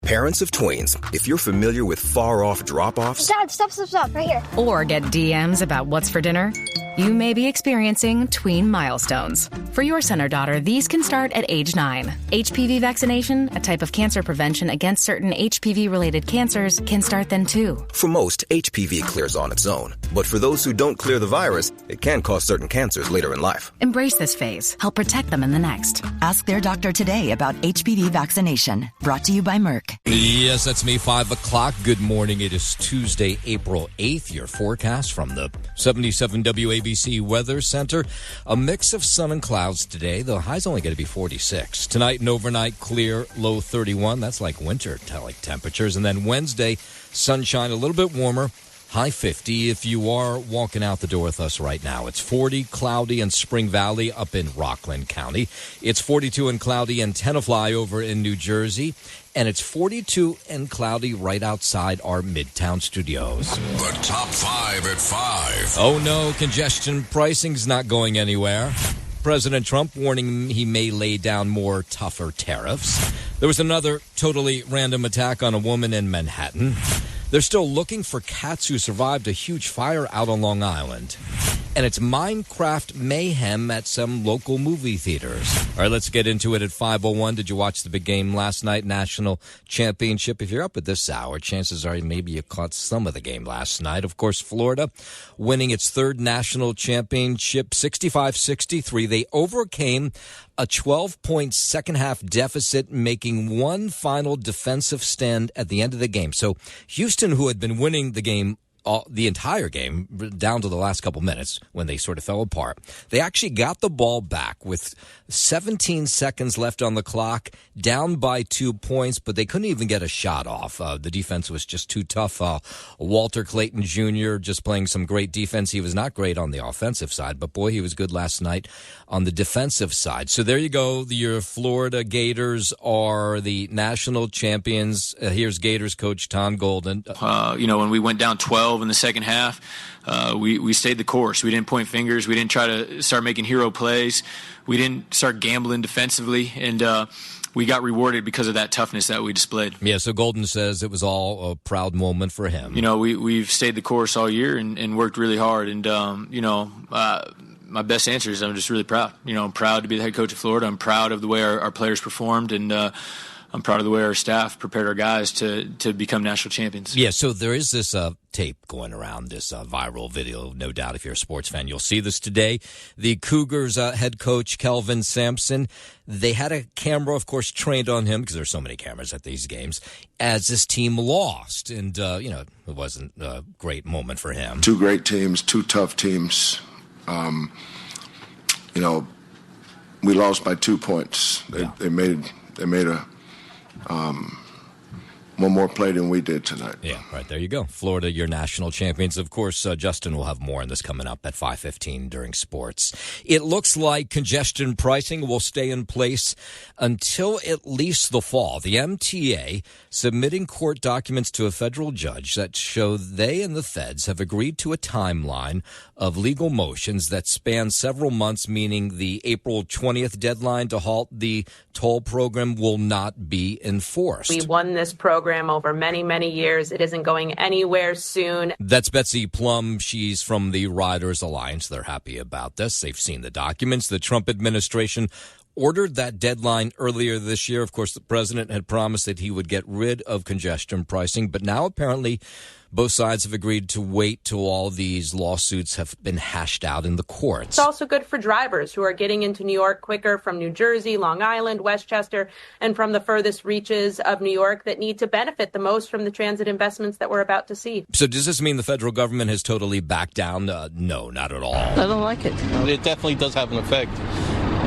Parents of twins, if you're familiar with far-off drop-offs... Dad, stop, right here. Or get DMs about what's for dinner, you may be experiencing tween milestones. For your son or daughter, these can start at age 9. HPV vaccination, a type of cancer prevention against certain HPV-related cancers, can start then too. For most, HPV clears on its own. But for those who don't clear the virus, it can cause certain cancers later in life. Embrace this phase. Help protect them in the next. Ask their doctor today about HPV vaccination. Brought to you by Merck. Yes, that's me, 5 o'clock. Good morning. It is Tuesday, April 8th. Your forecast from the 77 WABC Weather Center. A mix of sun and clouds today. The high's only going to be 46. Tonight and overnight, clear, low 31. That's like winter temperatures. And then Wednesday, sunshine, a little bit warmer. High 50 if you are walking out the door with us right now. It's 40, cloudy in Spring Valley up in Rockland County. It's 42 and cloudy in Tenafly over in New Jersey. And it's 42 and cloudy right outside our Midtown studios. The top 5 at 5. Oh no, congestion pricing's not going anywhere. President Trump warning he may lay down more tougher tariffs. There was another totally random attack on a woman in Manhattan. They're still looking for cats who survived a huge fire out on Long Island. And it's Minecraft mayhem at some local movie theaters. All right, let's get into it at 5:01. Did you watch the big game last night, National Championship? If you're up at this hour, chances are maybe you caught some of the game last night. Of course, Florida winning its third national championship, 65-63. They overcame a 12-point second-half deficit, making one final defensive stand at the end of the game. So Houston, who had been winning the game the entire game, down to the last couple minutes when they sort of fell apart, they actually got the ball back with 17 seconds left on the clock, down by 2 points, but they couldn't even get a shot off. The defense was just too tough. Walter Clayton Jr. just playing some great defense. He was not great on the offensive side, but boy, he was good last night on the defensive side. So there you go. Your Florida Gators are the national champions. Here's Gators coach Tom Golden. When we went down 12 in the second half, we stayed the course. We didn't point fingers. We didn't try to start making hero plays. We didn't start gambling defensively, and we got rewarded because of that toughness that we displayed. Yeah, so Golden says it was all a proud moment for him. We've stayed the course all year and worked really hard, and my best answer is I'm just really proud. I'm proud to be the head coach of Florida. I'm proud of the way our players performed, and I'm proud of the way our staff prepared our guys to become national champions. Yeah, so there is this tape going around, this viral video. No doubt if you're a sports fan, you'll see this today. The Cougars head coach, Kelvin Sampson, they had a camera, of course, trained on him, because there's so many cameras at these games, as this team lost. And, it wasn't a great moment for him. Two great teams, two tough teams. We lost by 2 points. They made one more play than we did tonight. Yeah, right. There you go. Florida, your national champions. Of course, Justin will have more on this coming up at 5:15 during sports. It looks like congestion pricing will stay in place until at least the fall. The MTA submitting court documents to a federal judge that show they and the feds have agreed to a timeline of legal motions that span several months, meaning the April 20th deadline to halt the toll program will not be enforced. We won this program over many, many years. It isn't going anywhere soon. That's Betsy Plum. She's from the Riders Alliance. They're happy about this. They've seen the documents. The Trump administration ordered that deadline earlier this year. Of course, the president had promised that he would get rid of congestion pricing, but now apparently both sides have agreed to wait till all these lawsuits have been hashed out in the courts. It's also good for drivers who are getting into New York quicker from New Jersey, Long Island, Westchester, and from the furthest reaches of New York that need to benefit the most from the transit investments that we're about to see. So does this mean the federal government has totally backed down? No, not at all. I don't like it. It definitely does have an effect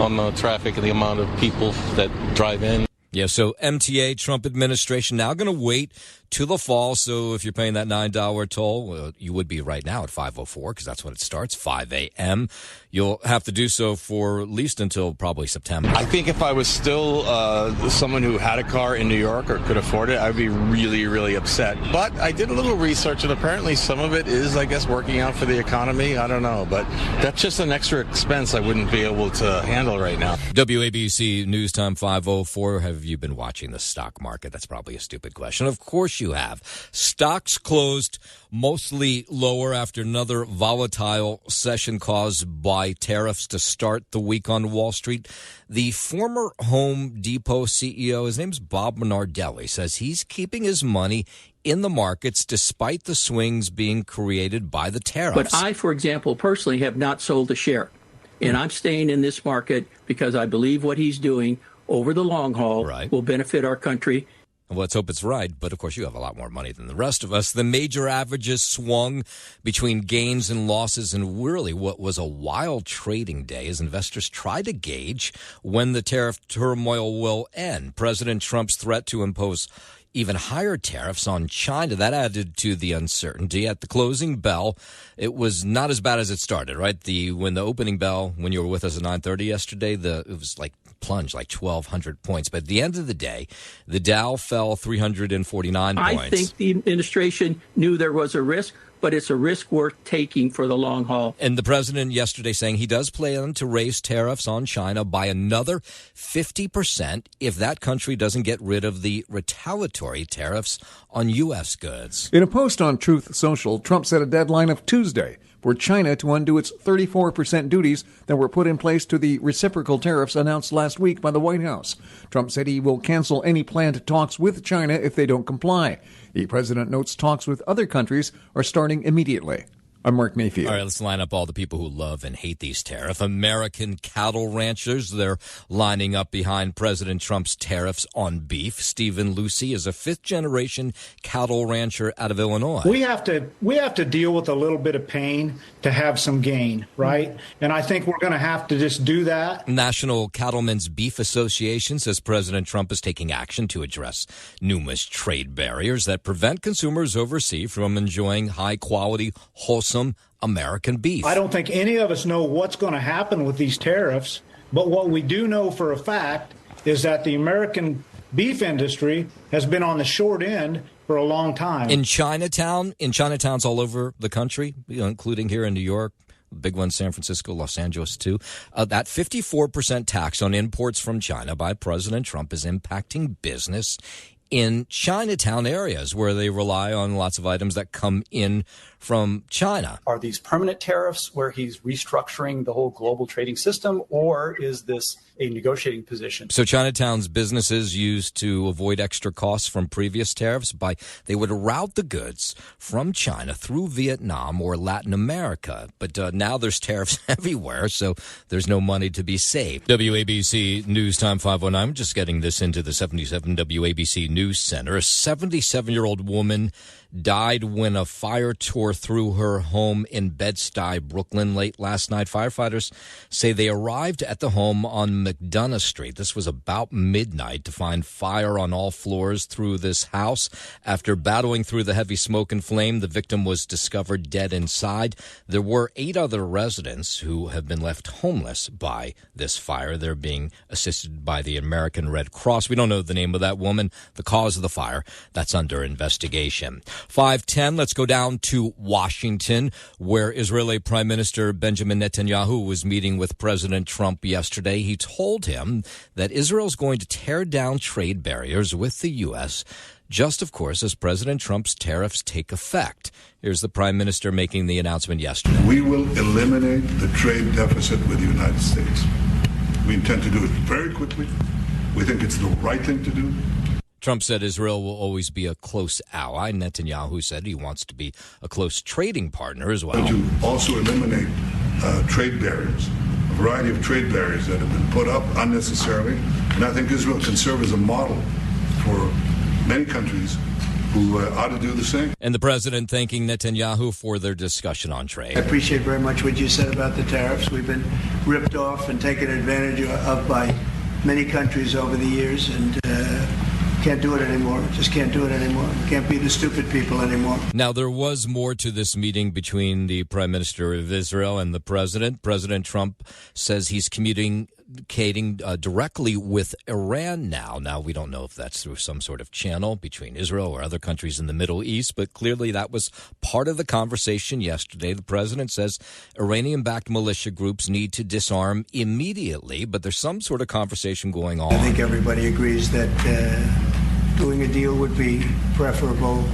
on the traffic and the amount of people that drive in. Yeah, so MTA, Trump administration, now going to wait to the fall. So if you're paying that $9 toll, well, you would be right now at 5:04 because that's when it starts, 5 a.m. You'll have to do so for at least until probably September. I think if I was still someone who had a car in New York or could afford it, I'd be really, really upset. But I did a little research, and apparently some of it is, I guess, working out for the economy. I don't know, but that's just an extra expense I wouldn't be able to handle right now. WABC News Time 5:04. Have you been watching the stock market? That's probably a stupid question. Of course you have. Stocks closed mostly lower after another volatile session caused by tariffs to start the week on Wall Street. The former Home Depot CEO, his name's Bob Minardelli, says he's keeping his money in the markets despite the swings being created by the tariffs. But I, for example, personally have not sold a share. And I'm staying in this market because I believe what he's doing over the long haul will benefit our country. Well, let's hope it's right, but of course you have a lot more money than the rest of us. The major averages swung between gains and losses in really what was a wild trading day as investors try to gauge when the tariff turmoil will end. President Trump's threat to impose even higher tariffs on China, that added to the uncertainty. At the closing bell, it was not as bad as it started, right? When the opening bell, when you were with us at 9:30 yesterday, it was like plunged like 1,200 points. But at the end of the day, the Dow fell 349 points. I think the administration knew there was a risk, but it's a risk worth taking for the long haul. And the president yesterday saying he does plan to raise tariffs on China by another 50% if that country doesn't get rid of the retaliatory tariffs on U.S. goods. In a post on Truth Social, Trump set a deadline of Tuesday for China to undo its 34% duties that were put in place to the reciprocal tariffs announced last week by the White House. Trump said he will cancel any planned talks with China if they don't comply. The president notes talks with other countries are starting immediately. I'm Mark Mayfield. All right, let's line up all the people who love and hate these tariffs. American cattle ranchers, they're lining up behind President Trump's tariffs on beef. Stephen Lucy is a fifth-generation cattle rancher out of Illinois. We have to deal with a little bit of pain to have some gain, right? And I think we're going to have to just do that. National Cattlemen's Beef Association says President Trump is taking action to address numerous trade barriers that prevent consumers overseas from enjoying high-quality, wholesome American beef. I don't think any of us know what's going to happen with these tariffs, but what we do know for a fact is that the American beef industry has been on the short end for a long time. In Chinatowns all over the country, including here in New York, big one, San Francisco, Los Angeles, too. That 54% tax on imports from China by President Trump is impacting business in Chinatown areas where they rely on lots of items that come in from China. Are these permanent tariffs where he's restructuring the whole global trading system, or is this a negotiating position? So Chinatown's businesses used to avoid extra costs from previous tariffs they would route the goods from China through Vietnam or Latin America. But now there's tariffs everywhere, so there's no money to be saved. WABC News Time 509, just getting this into the 77 WABC News Center. A 77-year-old woman died when a fire tore through her home in Bed-Stuy, Brooklyn, late last night. Firefighters say they arrived at the home on McDonough Street. This was about midnight to find fire on all floors through this house. After battling through the heavy smoke and flame, the victim was discovered dead inside. There were 8 other residents who have been left homeless by this fire. They're being assisted by the American Red Cross. We don't know the name of that woman, the cause of the fire. That's under investigation. 5:10, let's go down to Washington, where Israeli Prime Minister Benjamin Netanyahu was meeting with President Trump yesterday. He told him that Israel's going to tear down trade barriers with the U.S., just, of course, as President Trump's tariffs take effect. Here's the Prime Minister making the announcement yesterday. We will eliminate the trade deficit with the United States. We intend to do it very quickly. We think it's the right thing to do. Trump said Israel will always be a close ally. Netanyahu said he wants to be a close trading partner as well. To also eliminate trade barriers, a variety of trade barriers that have been put up unnecessarily. And I think Israel can serve as a model for many countries who ought to do the same. And the president thanking Netanyahu for their discussion on trade. I appreciate very much what you said about the tariffs. We've been ripped off and taken advantage of by many countries over the years, and Can't do it anymore. Just can't do it anymore. Can't be the stupid people anymore. Now, there was more to this meeting between the Prime Minister of Israel and the President. President Trump says he's communicating directly with Iran now. Now, we don't know if that's through some sort of channel between Israel or other countries in the Middle East, but clearly that was part of the conversation yesterday. The president says Iranian-backed militia groups need to disarm immediately, but there's some sort of conversation going on. I think everybody agrees that doing a deal would be preferable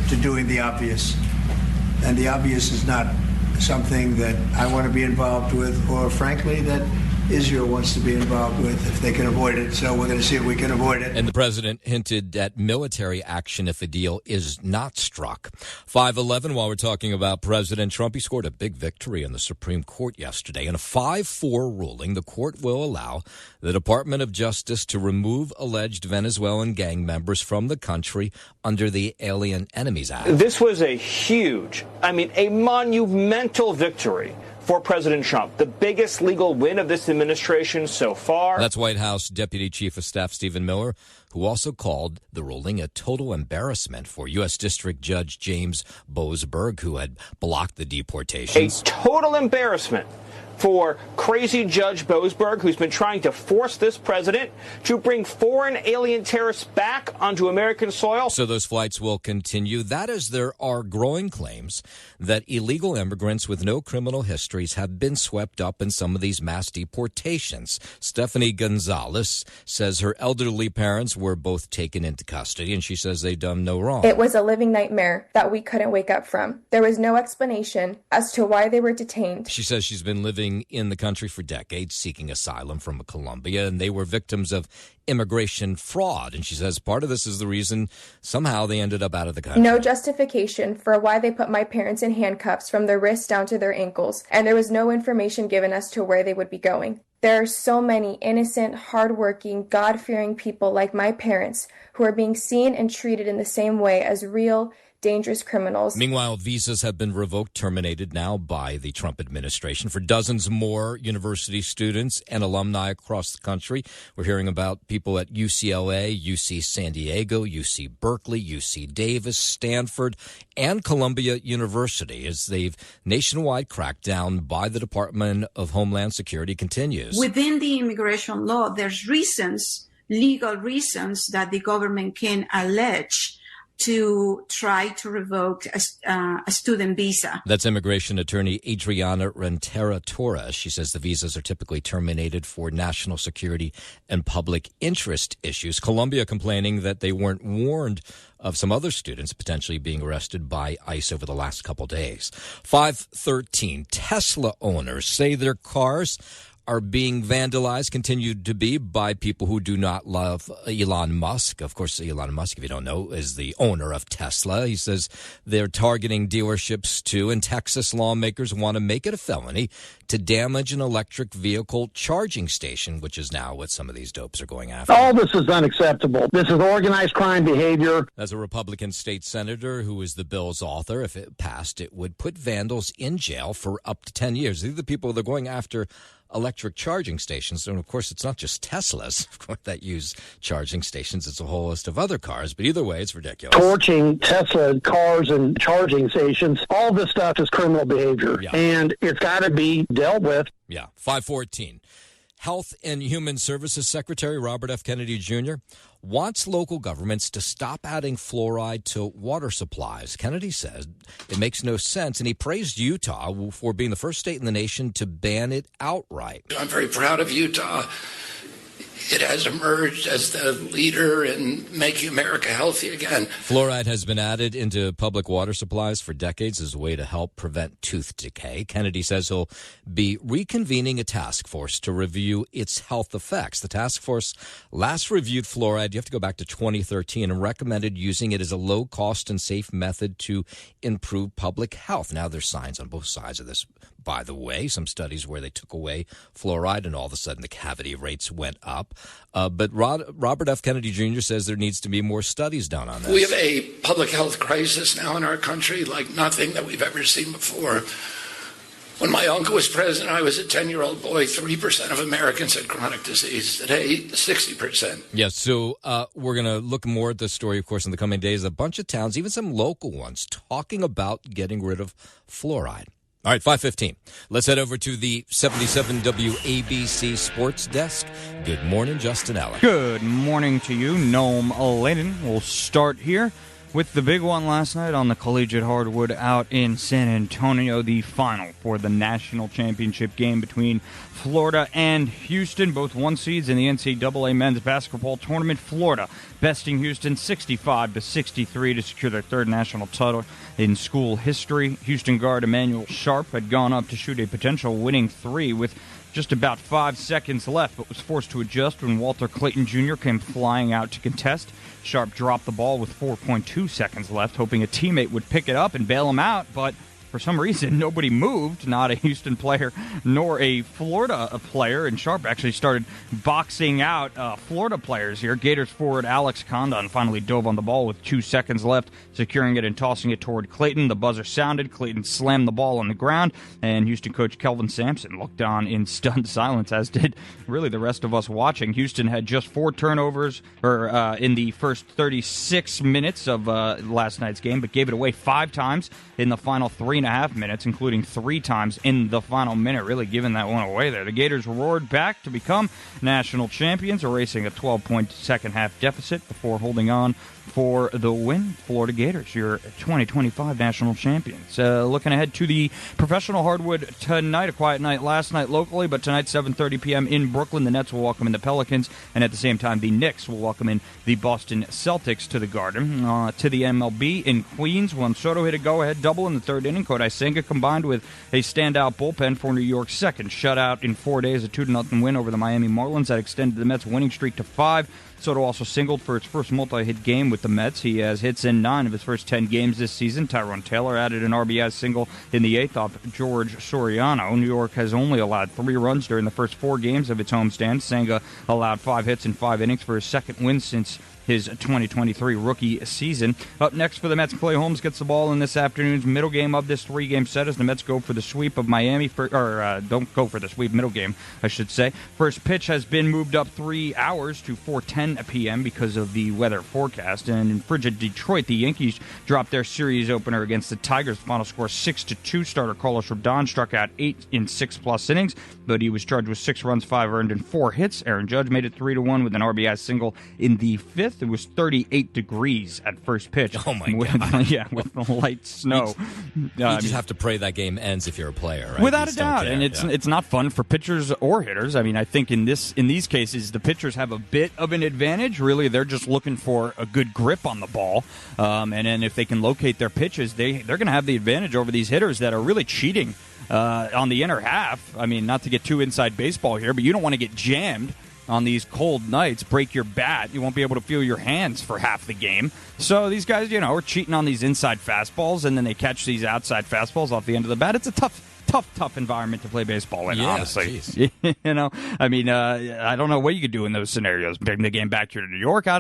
to doing the obvious. And the obvious is not something that I want to be involved with, or frankly, that Israel wants to be involved with if they can avoid it. So we're going to see if we can avoid it. And the president hinted at military action if a deal is not struck. 5:11, while we're talking about President Trump, he scored a big victory in the Supreme Court yesterday. In a 5-4 ruling, the court will allow the Department of Justice to remove alleged Venezuelan gang members from the country under the Alien Enemies Act. This was a monumental victory for President Trump, the biggest legal win of this administration so far. That's White House Deputy Chief of Staff Stephen Miller, who also called the ruling a total embarrassment for U.S. District Judge James Boasberg, who had blocked the deportations. A total embarrassment for crazy Judge Boasberg, who's been trying to force this president to bring foreign alien terrorists back onto American soil. So those flights will continue. That is, there are growing claims that illegal immigrants with no criminal histories have been swept up in some of these mass deportations. Stephanie Gonzalez says her elderly parents were both taken into custody, and she says they've done no wrong. It was a living nightmare that we couldn't wake up from. There was no explanation as to why they were detained. She says she's been living in the country for decades, seeking asylum from Colombia, and they were victims of immigration fraud. And she says part of this is the reason somehow they ended up out of the country. No justification for why they put my parents in handcuffs from their wrists down to their ankles, and there was no information given as to where they would be going. There are so many innocent, hardworking, God-fearing people like my parents who are being seen and treated in the same way as real, dangerous criminals. Meanwhile, visas have been revoked, terminated now by the Trump administration for dozens more university students and alumni across the country. We're hearing about people at UCLA, UC San Diego, UC Berkeley, UC Davis, Stanford, and Columbia University as they've nationwide crackdown by the Department of Homeland Security continues. Within the immigration law, there's legal reasons that the government can allege to try to revoke a student visa. That's immigration attorney Adriana Rentera-Torres. She says the visas are typically terminated for national security and public interest issues. Colombia complaining that they weren't warned of some other students potentially being arrested by ICE over the last couple days. 5:13, Tesla owners say their cars are being vandalized, continued to be, by people who do not love Elon Musk. Of course, Elon Musk, if you don't know, is the owner of Tesla. He says they're targeting dealerships too, and Texas lawmakers want to make it a felony to damage an electric vehicle charging station, which is now what some of these dopes are going after. All this is unacceptable. This is organized crime behavior. As a Republican state senator who is the bill's author, if it passed, it would put vandals in jail for up to 10 years. These are the people that are going after electric charging stations. And of course, it's not just Teslas, of course, that use charging stations. It's a whole list of other cars. But either way, it's ridiculous. Torching Tesla cars and charging stations, all this stuff is criminal behavior. Yeah. And it's got to be dealt with. Yeah. 5:14. Health and Human Services Secretary Robert F. Kennedy Jr. wants local governments to stop adding fluoride to water supplies. Kennedy says it makes no sense, and he praised Utah for being the first state in the nation to ban it outright. I'm very proud of Utah. It has emerged as the leader in making America healthy again. Fluoride has been added into public water supplies for decades as a way to help prevent tooth decay. Kennedy says he'll be reconvening a task force to review its health effects. The task force last reviewed fluoride, you have to go back to 2013, and recommended using it as a low-cost and safe method to improve public health. Now, there's signs on both sides of this. By the way, some studies where they took away fluoride and all of a sudden the cavity rates went up. But Robert F. Kennedy Jr. says there needs to be more studies done on this. We have a public health crisis now in our country like nothing that we've ever seen before. When my uncle was president, I was a 10-year-old boy. 3% of Americans had chronic disease. Today, 60%. Yes, so we're going to look more at this story, of course, in the coming days. A bunch of towns, even some local ones, talking about getting rid of fluoride. All right, 5:15. Let's head over to the 77 WABC Sports Desk. Good morning, Justin Allen. Good morning to you, Noam Layden. We'll start here with the big one last night on the collegiate hardwood out in San Antonio, the final for the national championship game between Florida and Houston, both one seeds in the NCAA men's basketball tournament. Florida besting Houston 65-63 to secure their third national title in school history. Houston guard Emmanuel Sharp had gone up to shoot a potential winning three with just about 5 seconds left, but was forced to adjust when Walter Clayton Jr. came flying out to contest. Sharp dropped the ball with 4.2 seconds left, hoping a teammate would pick it up and bail him out, but for some reason, nobody moved, not a Houston player nor a Florida player, and Sharp actually started boxing out Florida players here. Gators forward Alex Condon finally dove on the ball with 2 seconds left, securing it and tossing it toward Clayton. The buzzer sounded. Clayton slammed the ball on the ground, and Houston coach Kelvin Sampson looked on in stunned silence, as did really the rest of us watching. Houston had just 4 turnovers in the first 36 minutes of last night's game, but gave it away 5 times in the final 3.5 minutes, including 3 times in the final minute, really giving that one away there. The Gators roared back to become national champions, erasing a 12-point second-half deficit before holding on for the win. Florida Gators, your 2025 national champions. Looking ahead to the professional hardwood tonight, a quiet night last night locally, but tonight, 7:30 p.m. in Brooklyn, the Nets will welcome in the Pelicans, and at the same time, the Knicks will welcome in the Boston Celtics to the Garden. To the MLB in Queens, Juan Soto hit a go-ahead double in the third inning. Kodai Senga combined with a standout bullpen for New York's second shutout in 4 days, a 2-0 win over the Miami Marlins that extended the Mets' winning streak to 5. Soto also singled for his first multi-hit game with the Mets. He has hits in 9 of his first 10 games this season. Tyrone Taylor added an RBI single in the 8th off George Soriano. New York has only allowed 3 runs during the first 4 games of its homestand. Senga allowed 5 hits in 5 innings for his second win since his 2023 rookie season. Up next for the Mets, Clay Holmes gets the ball in this afternoon's middle game of this 3-game set as the Mets go for the sweep of Miami. Don't go for the sweep, middle game, I should say. First pitch has been moved up 3 hours to 4:10 p.m. because of the weather forecast. And in frigid Detroit, the Yankees dropped their series opener against the Tigers. Final score 6-2. Starter Carlos Rodon struck out 8 in 6+ innings, but he was charged with 6 runs, 5 earned, and 4 hits. Aaron Judge made it 3-1 with an RBI single in the 5th. It was 38 degrees at first pitch. Oh, my God. Yeah, with the light snow. You just have to pray that game ends if you're a player, right? Without a doubt. And it's not fun for pitchers or hitters. I mean, I think in these cases, the pitchers have a bit of an advantage. Really, they're just looking for a good grip on the ball. And then if they can locate their pitches, they're going to have the advantage over these hitters that are really cheating on the inner half. I mean, not to get too inside baseball here, but you don't want to get jammed on these cold nights, break your bat. You won't be able to feel your hands for half the game. So these guys, are cheating on these inside fastballs, and then they catch these outside fastballs off the end of the bat. It's a tough environment to but honestly. I mean, I don't know what you could do in those scenarios. Bring the game back here to New York, I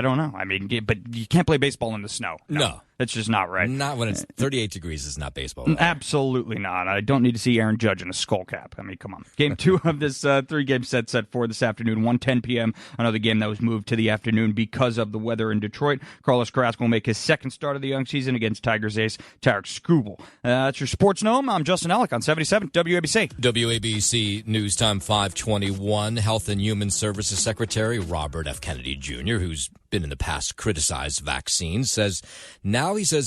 don't know. I mean, but you can't play baseball in the snow. No. That's just not right. Not when it's 38 degrees is not baseball. Absolutely not. I don't need to see Aaron Judge in a skull cap. I mean, come on. Game 2 of this 3-game set for this afternoon, 1:10 p.m. Another game that was moved to the afternoon because of the weather in Detroit. Carlos Carrasco will make his second start of the young season against Tigers ace Tarek Skubal. That's your Sports Gnome. I'm Justin Alec on 77 WABC. WABC News Time 521. Health and Human Services Secretary Robert F. Kennedy Jr., who's been in the past criticized vaccines, says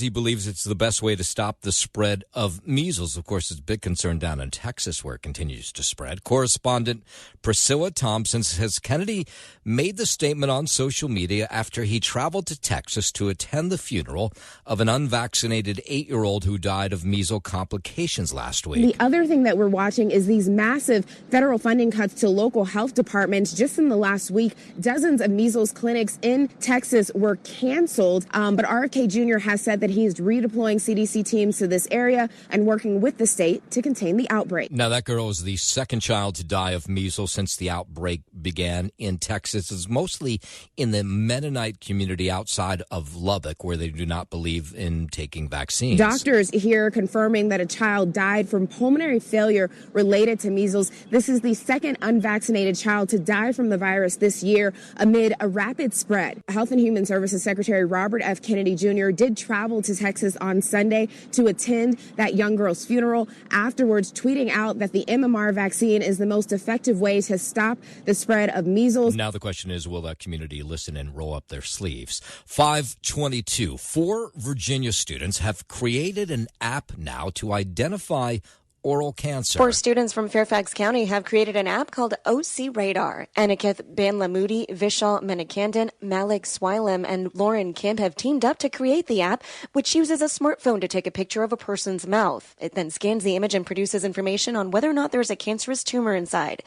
he believes it's the best way to stop the spread of measles. Of course, it's a big concern down in Texas where it continues to spread. Correspondent Priscilla Thompson says Kennedy made the statement on social media after he traveled to Texas to attend the funeral of an unvaccinated 8-year-old who died of measles complications last week. The other thing that we're watching is these massive federal funding cuts to local health departments. Just in the last week, dozens of measles clinics in Texas were canceled, but RFK Jr. has said that he is redeploying CDC teams to this area and working with the state to contain the outbreak. Now, that girl is the second child to die of measles since the outbreak began in Texas. It's mostly in the Mennonite community outside of Lubbock, where they do not believe in taking vaccines. Doctors here confirming that a child died from pulmonary failure related to measles. This is the second unvaccinated child to die from the virus this year amid a rapid spread. Health and Human Services Secretary Robert F. Kennedy Jr. did travel to Texas on Sunday to attend that young girl's funeral, afterwards tweeting out that the MMR vaccine is the most effective way to stop the spread of measles. Now the question is, will that community listen and roll up their sleeves? 522. 4 Virginia students have created an app now to identify oral cancer. 4 students from Fairfax County have created an app called OC Radar. Aniketh Banlamudi, Vishal Manikandan, Malik Swilem, and Lauren Kemp have teamed up to create the app, which uses a smartphone to take a picture of a person's mouth. It then scans the image and produces information on whether or not there's a cancerous tumor inside.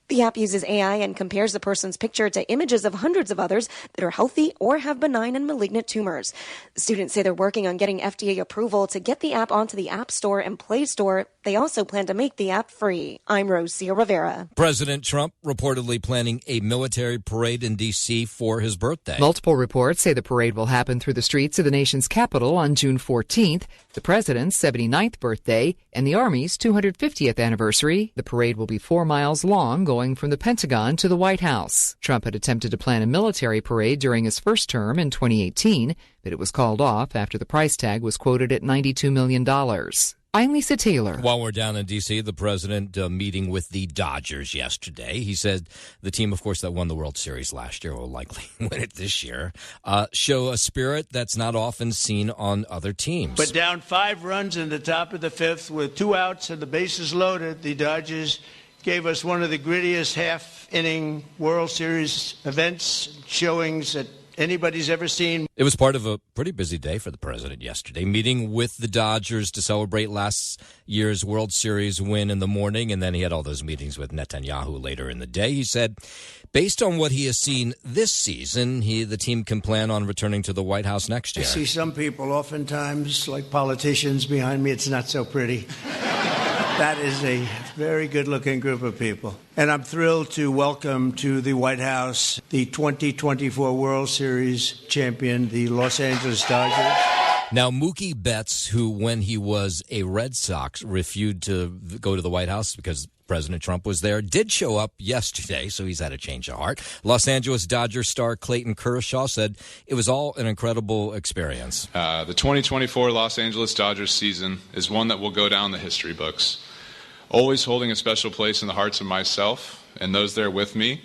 The app uses AI and compares the person's picture to images of hundreds of others that are healthy or have benign and malignant tumors. Students say they're working on getting FDA approval to get the app onto the App Store and Play Store. They also plan to make the app free. I'm Rosia Rivera. President Trump reportedly planning a military parade in D.C. for his birthday. Multiple reports say the parade will happen through the streets of the nation's capital on June 14th, the president's 79th birthday, and the Army's 250th anniversary. The parade will be 4 miles long, going from the Pentagon to the White House. Trump had attempted to plan a military parade during his first term in 2018, but it was called off after the price tag was quoted at $92 million. I'm Lisa Taylor. While we're down in D.C., the president meeting with the Dodgers yesterday. He said the team, of course, that won the World Series last year will likely win it this year, show a spirit that's not often seen on other teams. But down 5 runs in the top of the 5th with 2 outs and the bases loaded, the Dodgers gave us one of the grittiest half-inning World Series events, showings that anybody's ever seen. It was part of a pretty busy day for the president yesterday, meeting with the Dodgers to celebrate last year's World Series win in the morning, and then he had all those meetings with Netanyahu later in the day. He said, based on what he has seen this season, the team can plan on returning to the White House next year. I see some people oftentimes, like politicians behind me, it's not so pretty. That is a very good-looking group of people. And I'm thrilled to welcome to the White House the 2024 World Series champion, the Los Angeles Dodgers. Now, Mookie Betts, who when he was a Red Sox refused to go to the White House because President Trump was there, did show up yesterday, so he's had a change of heart. Los Angeles Dodgers star Clayton Kershaw said it was all an incredible experience. The 2024 Los Angeles Dodgers season is one that will go down the history books, always holding a special place in the hearts of myself and those there with me,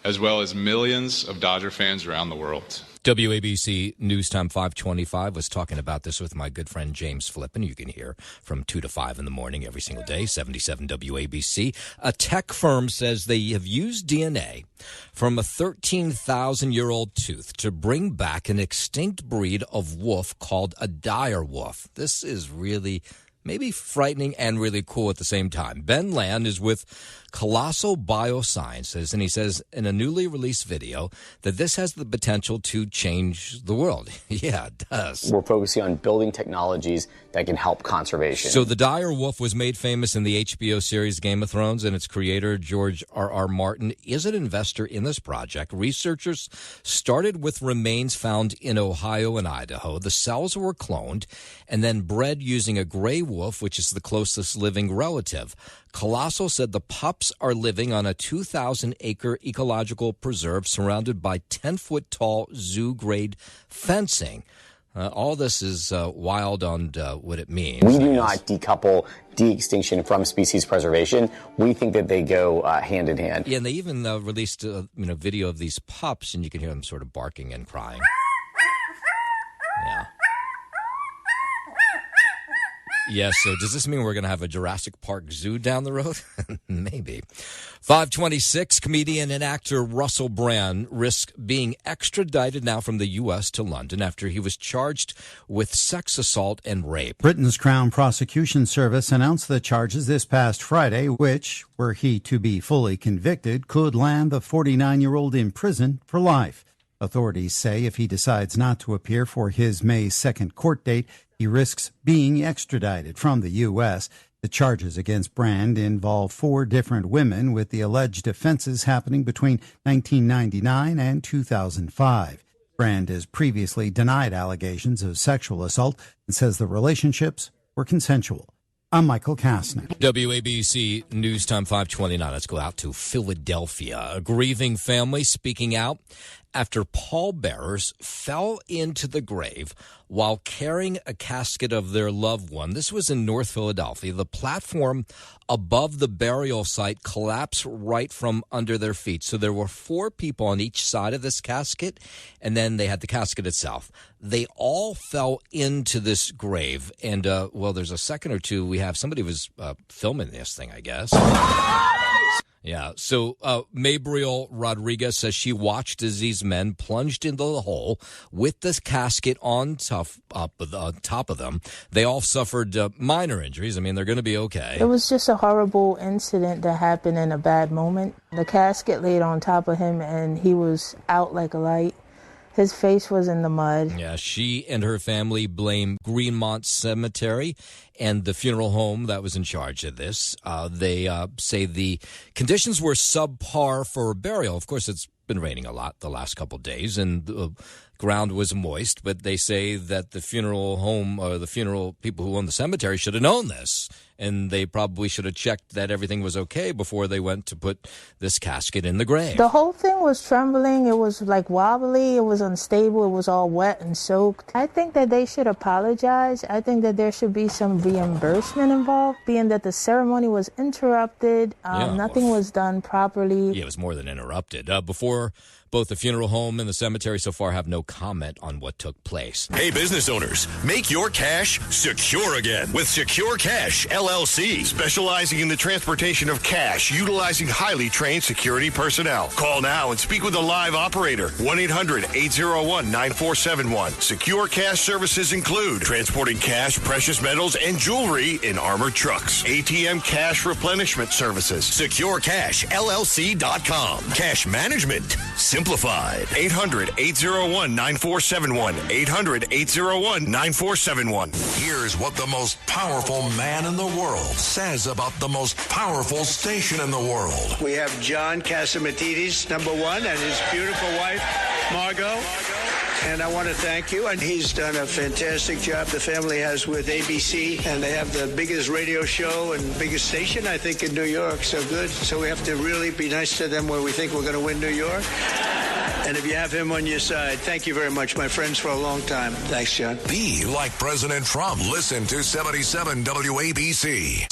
as well as millions of Dodger fans around the world. WABC News Time 525 was talking about this with my good friend James Flippin. You can hear from 2 to 5 in the morning every single day, 77 WABC. A tech firm says they have used DNA from a 13,000-year-old tooth to bring back an extinct breed of wolf called a dire wolf. This is really maybe frightening and really cool at the same time. Ben Land is with Colossal Biosciences, and he says in a newly released video that this has the potential to change the world. Yeah, it does. We're focusing on building technologies that can help conservation. So the dire wolf was made famous in the HBO series Game of Thrones, and its creator, George R.R. Martin, is an investor in this project. Researchers started with remains found in Ohio and Idaho. The cells were cloned and then bred using a gray wolf, which is the closest living relative. Colossal said the pups are living on a 2,000-acre ecological preserve surrounded by 10-foot-tall zoo-grade fencing. All this is wild on what it means. We do not decouple de-extinction from species preservation. We think that they go hand in hand. Yeah, and they even released a video of these pups, and you can hear them sort of barking and crying. Yeah. Yeah, so does this mean we're going to have a Jurassic Park zoo down the road? Maybe. 526, comedian and actor Russell Brand risks being extradited now from the U.S. to London after he was charged with sex assault and rape. Britain's Crown Prosecution Service announced the charges this past Friday, which, were he to be fully convicted, could land the 49-year-old in prison for life. Authorities say if he decides not to appear for his May 2nd court date, he risks being extradited from the U.S. The charges against Brand involve 4 different women, with the alleged offenses happening between 1999 and 2005. Brand has previously denied allegations of sexual assault and says the relationships were consensual. I'm Michael Kastner. WABC News Time 529. Let's go out to Philadelphia. A grieving family speaking out after pallbearers fell into the grave while carrying a casket of their loved one. This was in North Philadelphia. The platform above the burial site collapsed right from under their feet. So there were 4 people on each side of this casket, and then they had the casket itself. They all fell into this grave. And, there's a second or two. We have somebody was filming this thing, I guess. Yeah, so Mabriel Rodriguez says she watched as these men plunged into the hole with this casket on top of them. They all suffered minor injuries. I mean, they're going to be okay. It was just a horrible incident that happened in a bad moment. The casket laid on top of him, and he was out like a light. His face was in the mud. Yeah, she and her family blame Greenmont Cemetery and the funeral home that was in charge of this. They say the conditions were subpar for burial. Of course, it's been raining a lot the last couple of days, and the ground was moist, but they say that the funeral home or the funeral people who own the cemetery should have known this, and they probably should have checked that everything was okay before they went to put this casket in the grave. The whole thing was trembling. It was like wobbly. It was unstable. It was all wet and soaked. I think that they should apologize. I think that there should be some reimbursement involved, being that the ceremony was interrupted. Nothing was done properly. Yeah, it was more than interrupted. Before both the funeral home and the cemetery so far have no comment on what took place. Hey, business owners, make your cash secure again with Secure Cash LLC, specializing in the transportation of cash, utilizing highly trained security personnel. Call now and speak with a live operator. 1-800-801-9471. Secure Cash services include transporting cash, precious metals, and jewelry in armored trucks. ATM cash replenishment services. SecureCashLLC.com. Cash management simplified. 800-801-9471. 800-801-9471. Here's what the most powerful man in the world says about the most powerful station in the world. We have John Catsimatidis, number 1, and his beautiful wife, Margot. And I want to thank you. And he's done a fantastic job. The family has with ABC, and they have the biggest radio show and biggest station, I think, in New York. So good. So we have to really be nice to them where we think we're going to win New York. And if you have him on your side, thank you very much, my friends, for a long time. Thanks, John. Be like President Trump. Listen to 77 WABC.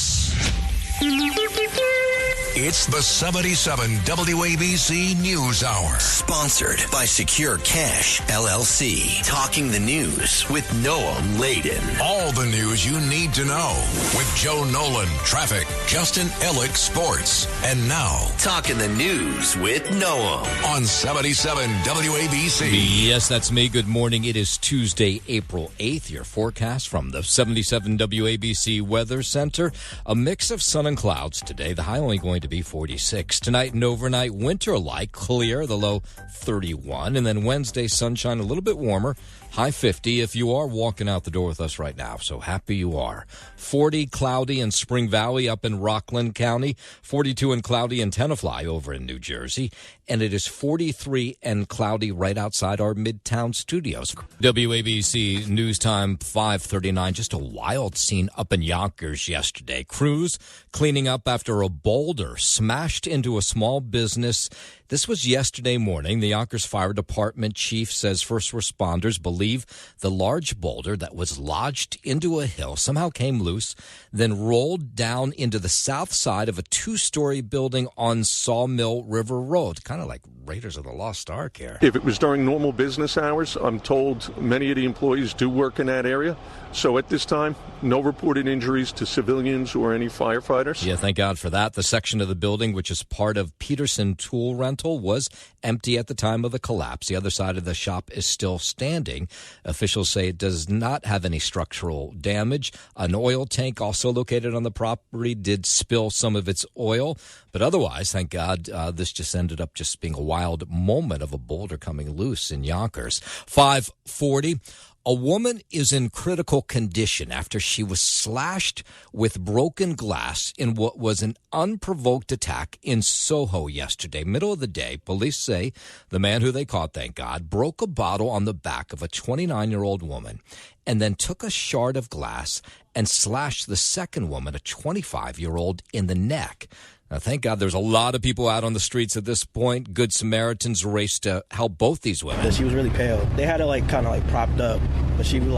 It's the 77 WABC News Hour. Sponsored by Secure Cash LLC. Talking the news with Noam Laden. All the news you need to know with Joe Nolan, traffic, Justin Ellick, sports. And now, Talking the news with Noam on 77 WABC. Yes, that's me. Good morning. It is Tuesday, April 8th. Your forecast from the 77 WABC Weather Center. A mix of sun and clouds today. The high only going to be 46. Tonight and overnight, winter-like, clear, the low 31. And then Wednesday, sunshine, a little bit warmer, high 50 if you are walking out the door with us right now. So happy you are. 40 cloudy in Spring Valley up in Rockland County. 42 and cloudy in Tenafly over in New Jersey. And it is 43 and cloudy right outside our Midtown studios. WABC News Time 5:39. Just a wild scene up in Yonkers yesterday. Crews cleaning up after a boulder smashed into a small business. This was yesterday morning. The Yonkers Fire Department chief says first responders believe the large boulder that was lodged into a hill somehow came loose, then rolled down into the south side of a 2-story building on Sawmill River Road. Kind of like Raiders of the Lost Ark here. If it was during normal business hours, I'm told many of the employees do work in that area. So at this time, no reported injuries to civilians or any firefighters. Yeah, thank God for that. The section section of the building, which is part of Peterson Tool Rental, was empty at the time of the collapse. The other side of the shop is still standing. Officials say it does not have any structural damage. An oil tank also located on the property did spill some of its oil. But otherwise, thank God, this just ended up just being a wild moment of a boulder coming loose in Yonkers. 5:40. A woman is in critical condition after she was slashed with broken glass in what was an unprovoked attack in Soho yesterday. Middle of the day, police say the man who they caught, thank God, broke a bottle on the back of a 29-year-old woman and then took a shard of glass and slashed the second woman, a 25-year-old, in the neck. Now, thank God there's a lot of people out on the streets at this point. Good Samaritans raced to help both these women. She was really pale. They had her kind of propped up, but she was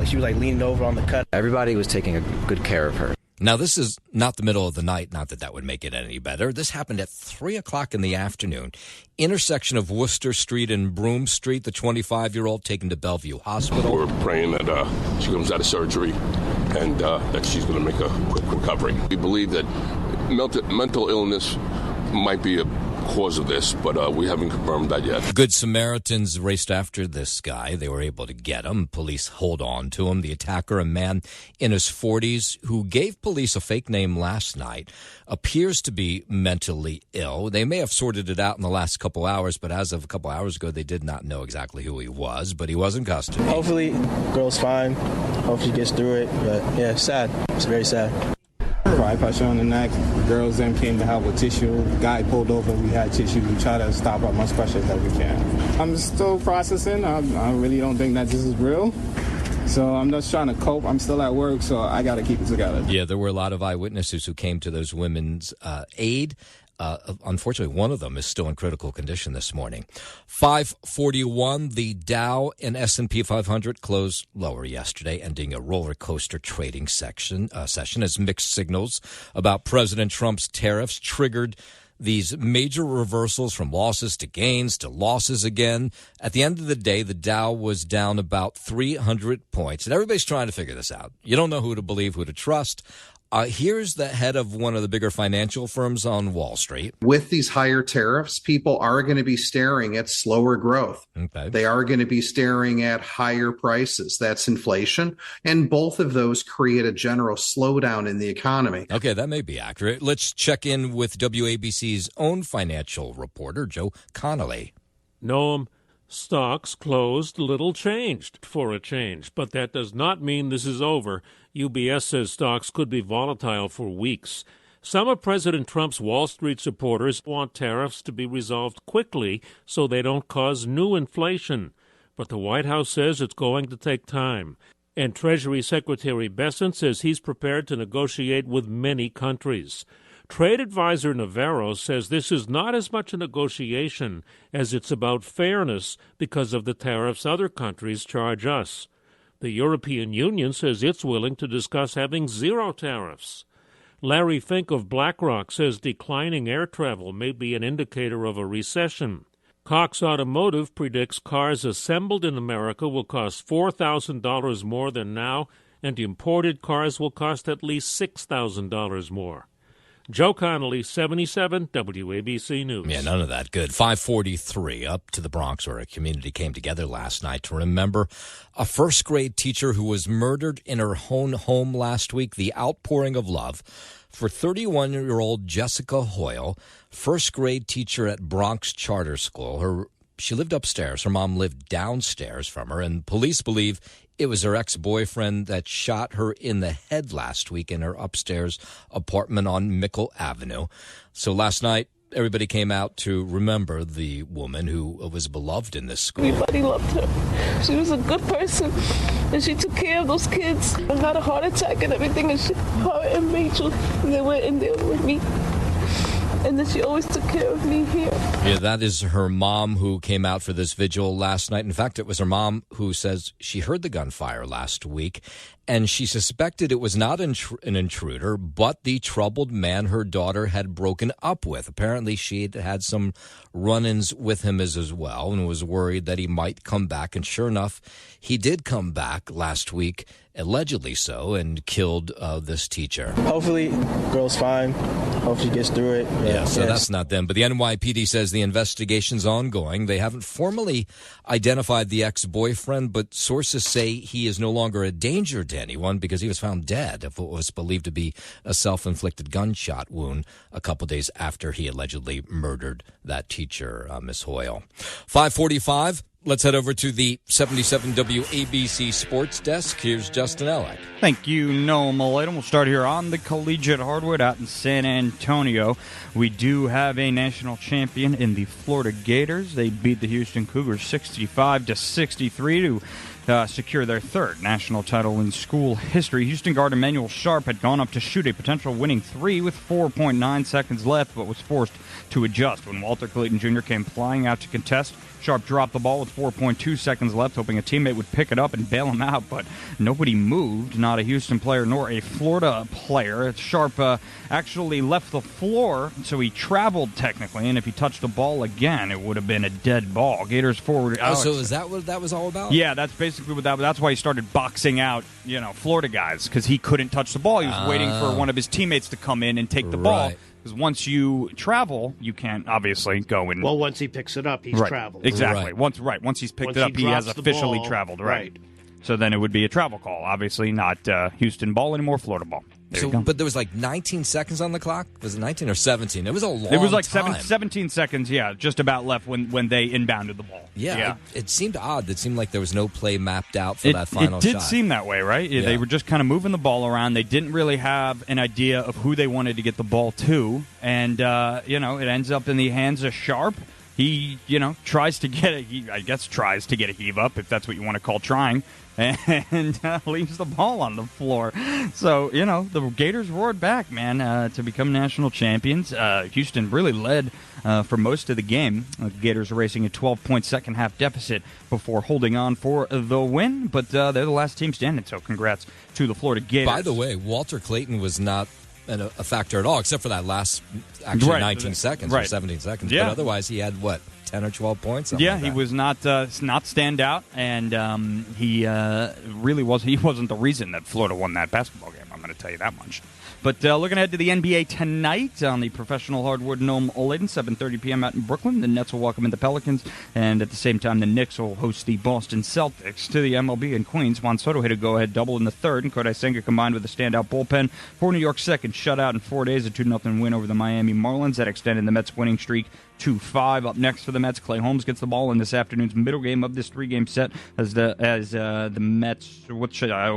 she was leaning over on the cut. Everybody was taking a good care of her. Now, this is not the middle of the night, not that that would make it any better. This happened at 3 o'clock in the afternoon. Intersection of Worcester Street and Broome Street, the 25-year-old taken to Bellevue Hospital. We're praying that she comes out of surgery and that she's going to make a quick recovery. We believe that mental illness might be a cause of this, but we haven't confirmed that yet. Good Samaritans raced after this guy. They were able to get him. Police hold on to him. The attacker, a man in his 40s who gave police a fake name last night, appears to be mentally ill. They may have sorted it out in the last couple hours, but as of a couple hours ago, they did not know exactly who he was, but he was in custody. Hopefully, girl's fine. Hopefully she gets through it, but yeah, sad. It's very sad. Eye pressure on the neck. The girls then came to help with tissue. The guy pulled over. We had tissue. We try to stop as much pressure as we can. I'm still processing. I really don't think that this is real. So I'm just trying to cope. I'm still at work, so I got to keep it together. Yeah, there were a lot of eyewitnesses who came to those women's aid. Unfortunately, one of them is still in critical condition this morning. 5:41, the Dow and S&P 500 closed lower yesterday, ending a roller coaster trading session as mixed signals about President Trump's tariffs triggered these major reversals from losses to gains to losses again. At the end of the day, the Dow was down about 300 points. And everybody's trying to figure this out. You don't know who to believe, who to trust. Here's the head of one of the bigger financial firms on Wall Street. With these higher tariffs, people are going to be staring at slower growth. Okay. They are going to be staring at higher prices. That's inflation. And both of those create a general slowdown in the economy. Okay, that may be accurate. Let's check in with WABC's own financial reporter, Joe Connolly. Noam, stocks closed little changed for a change, but that does not mean this is over. UBS says stocks could be volatile for weeks. Some of President Trump's Wall Street supporters want tariffs to be resolved quickly so they don't cause new inflation. But the White House says it's going to take time. And Treasury Secretary Bessent says he's prepared to negotiate with many countries. Trade advisor Navarro says this is not as much a negotiation as it's about fairness because of the tariffs other countries charge us. The European Union says it's willing to discuss having zero tariffs. Larry Fink of BlackRock says declining air travel may be an indicator of a recession. Cox Automotive predicts cars assembled in America will cost $4,000 more than now, and imported cars will cost at least $6,000 more. Joe Connolly, 77, WABC News. Yeah, none of that good. 5:43, up to the Bronx, where a community came together last night to remember a first-grade teacher who was murdered in her own home last week. The outpouring of love for 31-year-old Jessica Hoyle, first-grade teacher at Bronx Charter School. She lived upstairs. Her mom lived downstairs from her, and police believe it was her ex-boyfriend that shot her in the head last week in her upstairs apartment on Mickle Avenue. So last night, everybody came out to remember the woman who was beloved in this school. Everybody loved her. She was a good person, and she took care of those kids. I got a heart attack and everything, and her and Rachel, they were in there with me. And then she always took care of me here. Yeah, that is her mom who came out for this vigil last night. In fact, it was her mom who says she heard the gunfire last week and she suspected it was not an intruder, but the troubled man her daughter had broken up with. Apparently, she had had some run-ins with him as well and was worried that he might come back. And sure enough, he did come back last week, allegedly so, and killed this teacher. Hopefully, girl's fine. Hopefully, she gets through it. Yeah, so that's not them. But the NYPD says the investigation's ongoing. They haven't formally identified the ex-boyfriend, but sources say he is no longer a danger to anyone because he was found dead of what was believed to be a self-inflicted gunshot wound a couple days after he allegedly murdered that teacher, Miss Hoyle. 5:45. Let's head over to the 77 WABC Sports Desk. Here's Justin Ellick. Thank you, Noah Maladen. We'll start here on the collegiate hardwood out in San Antonio. We do have a national champion in the Florida Gators. They beat the Houston Cougars 65-63 to secure their third national title in school history. Houston guard Emmanuel Sharp had gone up to shoot a potential winning three with 4.9 seconds left, but was forced to adjust when Walter Clayton Jr. came flying out to contest. Sharp dropped the ball with 4.2 seconds left, hoping a teammate would pick it up and bail him out, but nobody moved, not a Houston player nor a Florida player. Sharp actually left the floor, so he traveled technically, and if he touched the ball again, it would have been a dead ball. Gators forward Alex. So is that what that was all about? Yeah, that's basically what that's why he started boxing out, Florida guys, because he couldn't touch the ball. He was waiting for one of his teammates to come in and take the ball. Because once you travel, you can't obviously go in. Well, once he picks it up, he's traveled. Exactly. Once he's picked it up, he has officially traveled. Right. So then it would be a travel call. Obviously, not Houston ball anymore, Florida ball. But there was like 19 seconds on the clock. Was it 19 or 17? It was a long time. It was like 17 seconds, just about left when they inbounded the ball. Yeah. It seemed odd. It seemed like there was no play mapped out for that final shot. It did seem that way, right? Yeah. They were just kind of moving the ball around. They didn't really have an idea of who they wanted to get the ball to. And, it ends up in the hands of Sharp. He, tries to get a heave up, if that's what you want to call trying, and leaves the ball on the floor. So, the Gators roared back, man, to become national champions. Houston really led for most of the game. The Gators are racing a 12-point second-half deficit before holding on for the win, but they're the last team standing, so congrats to the Florida Gators. By the way, Walter Clayton was not a factor at all, except for that last, 19 seconds or 17 seconds. Yeah. But otherwise, he had, 10 or 12 points? He was not stand out, and he really wasn't. He wasn't the reason that Florida won that basketball game. I'm going to tell you that much. But looking ahead to the NBA tonight on the professional hardwood Nome Oladen, 7:30 p.m. out in Brooklyn. The Nets will welcome in the Pelicans, and at the same time, the Knicks will host the Boston Celtics. To the MLB in Queens, Juan Soto hit a go-ahead double in the third, and Kodai Senga combined with a standout bullpen for New York's second shutout in 4 days, a 2-0 win over the Miami Marlins. That extended the Mets' winning streak to 5. Up next for the Mets, Clay Holmes gets the ball in this afternoon's middle game of this 3-game set as the Mets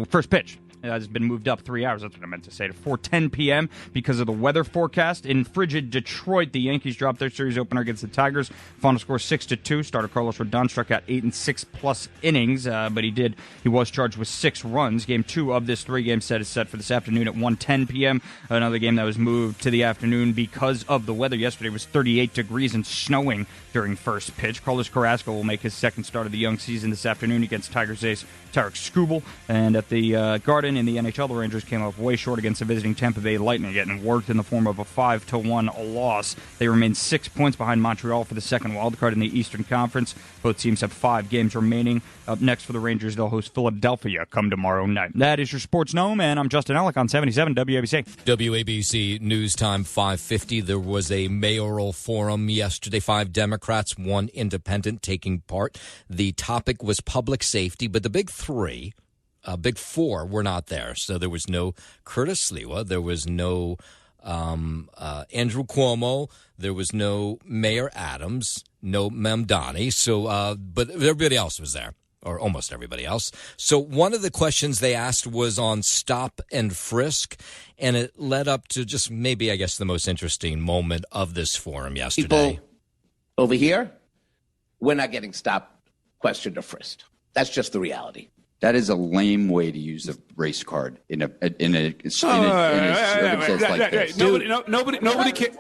first pitch has been moved up 3 hours. That's what I meant to say, to 4:10 p.m. because of the weather forecast. In frigid Detroit, the Yankees dropped their series opener against the Tigers. Final score 6-2. Starter Carlos Rodon struck out 8 6+ innings, but he was charged with 6 runs. Game 2 of this 3-game set is set for this afternoon at 1:10 p.m. Another game that was moved to the afternoon because of the weather. Yesterday was 38 degrees and snowing during first pitch. Carlos Carrasco will make his second start of the young season this afternoon against Tigers ace Tarek Skubal. And at the Garden in the NHL, the Rangers came up way short against the visiting Tampa Bay Lightning, getting worked in the form of a 5-1 loss. They remain 6 points behind Montreal for the second wildcard in the Eastern Conference. Both teams have 5 games remaining. Up next for the Rangers, they'll host Philadelphia come tomorrow night. That is your Sports Gnome, and I'm Justin Ellick on 77 WABC. WABC News Time 5:50. There was a mayoral forum yesterday. 5 Democrats, 1 independent taking part. The topic was public safety, but the big 4 were not there. So there was no Curtis Sliwa. There was no Andrew Cuomo. There was no Mayor Adams. No Mamdani. So, but everybody else was there, or almost everybody else. So one of the questions they asked was on stop and frisk, and it led up to just maybe, I guess, the most interesting moment of this forum yesterday. People over here, we're not getting stopped, questioned, or frisked. That's just the reality. That is a lame way to use a race card in a circumstance like this. Nobody can.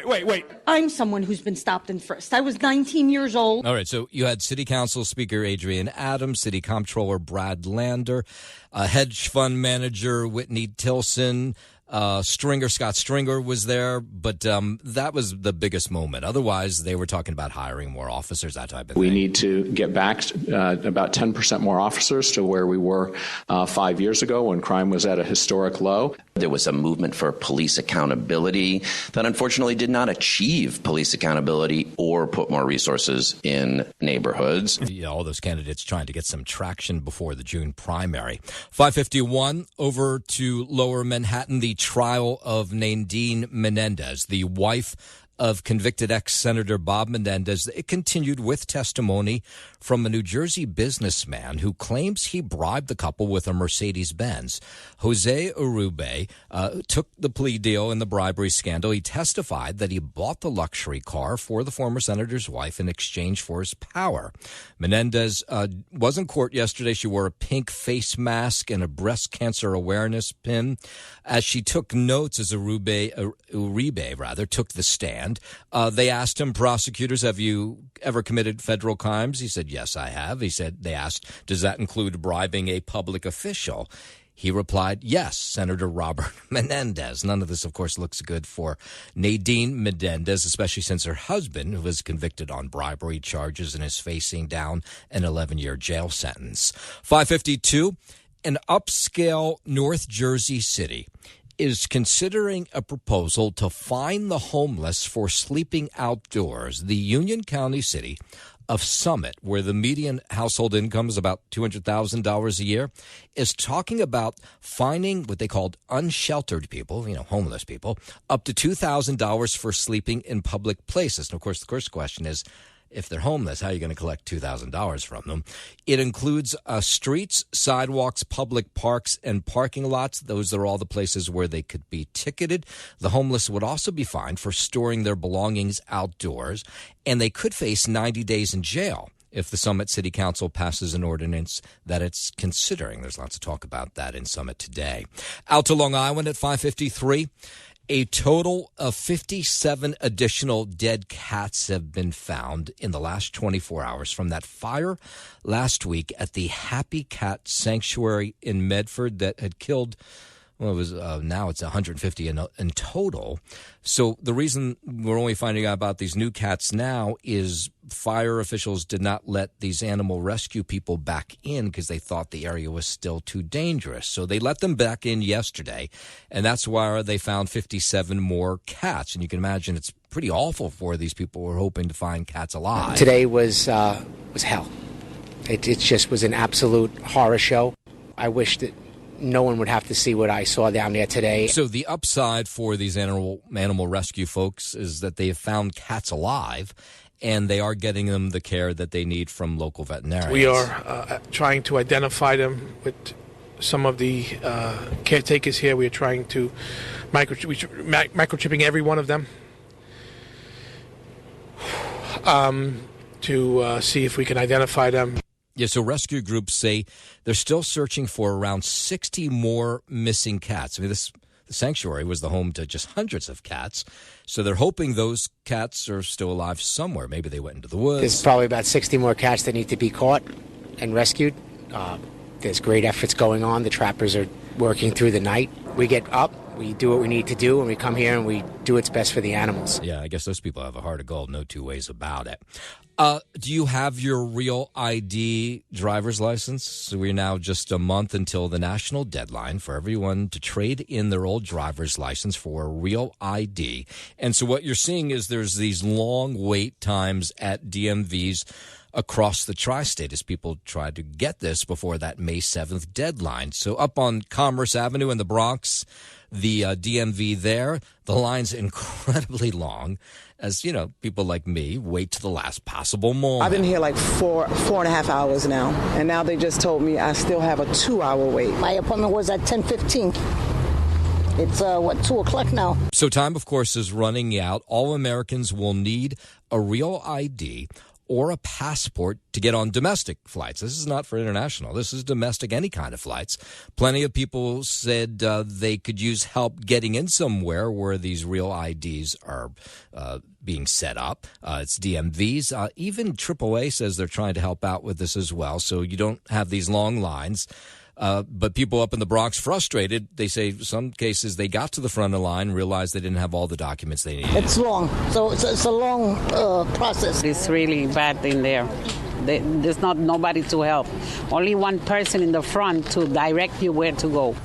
Wait. I'm someone who's been stopped and frisked. I was 19 years old. All right, so you had City Council Speaker Adrian Adams, City Comptroller Brad Lander, hedge fund manager Whitney Tilson, Scott Stringer was there, but that was the biggest moment. Otherwise, they were talking about hiring more officers, that type of thing. We need to get back about 10% more officers to where we were 5 years ago when crime was at a historic low. There was a movement for police accountability that unfortunately did not achieve police accountability or put more resources in neighborhoods. Yeah, all those candidates trying to get some traction before the June primary. 5:51 over to Lower Manhattan. The trial of Nadine Menendez, the wife of convicted ex-Senator Bob Menendez. It continued with testimony from a New Jersey businessman who claims he bribed the couple with a Mercedes-Benz. Jose Uribe took the plea deal in the bribery scandal. He testified that he bought the luxury car for the former senator's wife in exchange for his power. Menendez was in court yesterday. She wore a pink face mask and a breast cancer awareness pin as she took notes as Uribe took the stand. They asked him, prosecutors, have you ever committed federal crimes? He said, yes, I have. They asked, does that include bribing a public official? He replied, yes, Senator Robert Menendez. None of this, of course, looks good for Nadine Menendez, especially since her husband, who was convicted on bribery charges and is facing down an 11-year jail sentence. 5:52, an upscale North Jersey city is considering a proposal to fine the homeless for sleeping outdoors. The Union County city of Summit, where the median household income is about $200,000 a year, is talking about fining what they called unsheltered people, homeless people, up to $2,000 for sleeping in public places. And, of course, the first question is, if they're homeless, how are you going to collect $2,000 from them? It includes streets, sidewalks, public parks, and parking lots. Those are all the places where they could be ticketed. The homeless would also be fined for storing their belongings outdoors, and they could face 90 days in jail if the Summit City Council passes an ordinance that it's considering. There's lots of talk about that in Summit today. Out to Long Island at 5:53. A total of 57 additional dead cats have been found in the last 24 hours from that fire last week at the Happy Cat Sanctuary in Medford that had killed, now it's 150 in total. So the reason we're only finding out about these new cats now is fire officials did not let these animal rescue people back in because they thought the area was still too dangerous. So they let them back in yesterday, and that's why they found 57 more cats. And you can imagine it's pretty awful for these people who are hoping to find cats alive. Today was hell. It just was an absolute horror show. I wish that no one would have to see what I saw down there today. So the upside for these animal rescue folks is that they have found cats alive, and they are getting them the care that they need from local veterinarians. We are trying to identify them with some of the caretakers here. We are trying to microchipping every one of them to see if we can identify them. Yeah, so rescue groups say they're still searching for around 60 more missing cats. I mean, the sanctuary was the home to just hundreds of cats, so they're hoping those cats are still alive somewhere. Maybe they went into the woods. There's probably about 60 more cats that need to be caught and rescued. There's great efforts going on. The trappers are working through the night. We get up, we do what we need to do, and we come here and we do what's best for the animals. Yeah, I guess those people have a heart of gold, no two ways about it. Do you have your real ID driver's license? So we're now just a month until the national deadline for everyone to trade in their old driver's license for a real ID. And so what you're seeing is there's these long wait times at DMVs across the tri-state as people try to get this before that May 7th deadline. So up on Commerce Avenue in the Bronx, the DMV there, the line's incredibly long as, people like me wait to the last possible moment. I've been here like four and a half hours now, and now they just told me I still have a 2-hour wait. My appointment was at 10:15. It's, 2 o'clock now. So time, of course, is running out. All Americans will need a real ID or a passport to get on domestic flights. This is not for international. This is domestic, any kind of flights. Plenty of people said they could use help getting in somewhere where these real IDs are being set up. It's DMVs. Even AAA says they're trying to help out with this as well, so you don't have these long lines. But people up in the Bronx frustrated. They say some cases they got to the front of the line, realized they didn't have all the documents they needed. It's long, so it's a long process. It's really bad in there. There's nobody to help. Only one person in the front to direct you where to go.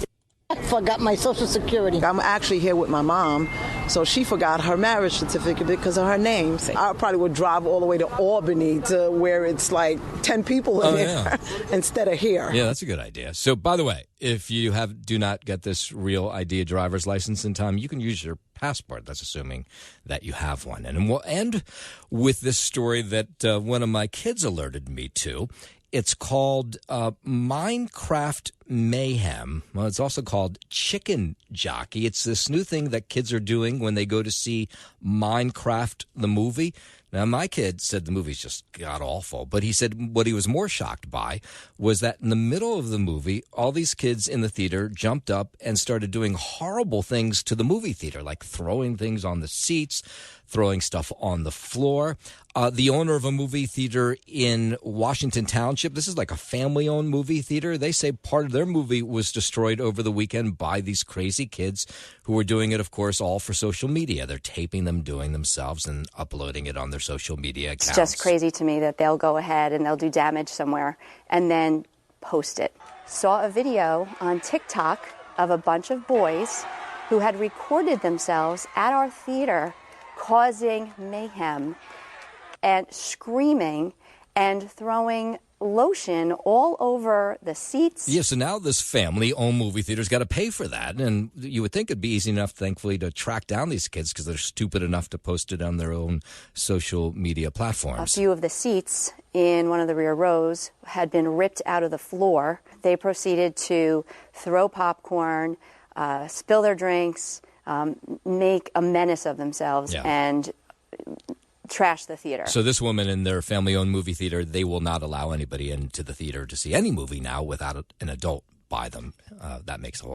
I forgot my Social Security. I'm actually here with my mom, so she forgot her marriage certificate because of her name. I probably would drive all the way to Albany to where it's like 10 people in there instead of here. Yeah, that's a good idea. So, by the way, if you do not get this real ID driver's license in time, you can use your passport. That's assuming that you have one. And we'll end with this story that one of my kids alerted me to. It's called Minecraft Mayhem. Well, it's also called Chicken Jockey. It's this new thing that kids are doing when they go to see Minecraft, the movie. Now, my kid said the movie's just god-awful, but he said what he was more shocked by was that in the middle of the movie, all these kids in the theater jumped up and started doing horrible things to the movie theater, like throwing things on the seats, throwing stuff on the floor. The owner of a movie theater in Washington Township, this is like a family-owned movie theater. They say part of their movie was destroyed over the weekend by these crazy kids who were doing it, of course, all for social media. They're taping them doing themselves and uploading it on their social media accounts. It's just crazy to me that they'll go ahead and they'll do damage somewhere and then post it. Saw a video on TikTok of a bunch of boys who had recorded themselves at our theater causing mayhem and screaming and throwing lotion all over the seats. Yeah, so now this family-owned movie theater's got to pay for that. And you would think it'd be easy enough, thankfully, to track down these kids because they're stupid enough to post it on their own social media platforms. A few of the seats in one of the rear rows had been ripped out of the floor. They proceeded to throw popcorn, spill their drinks, make a menace of themselves, and trash the theater. So this woman in their family-owned movie theater, they will not allow anybody into the theater to see any movie now without an adult by them. That makes a whole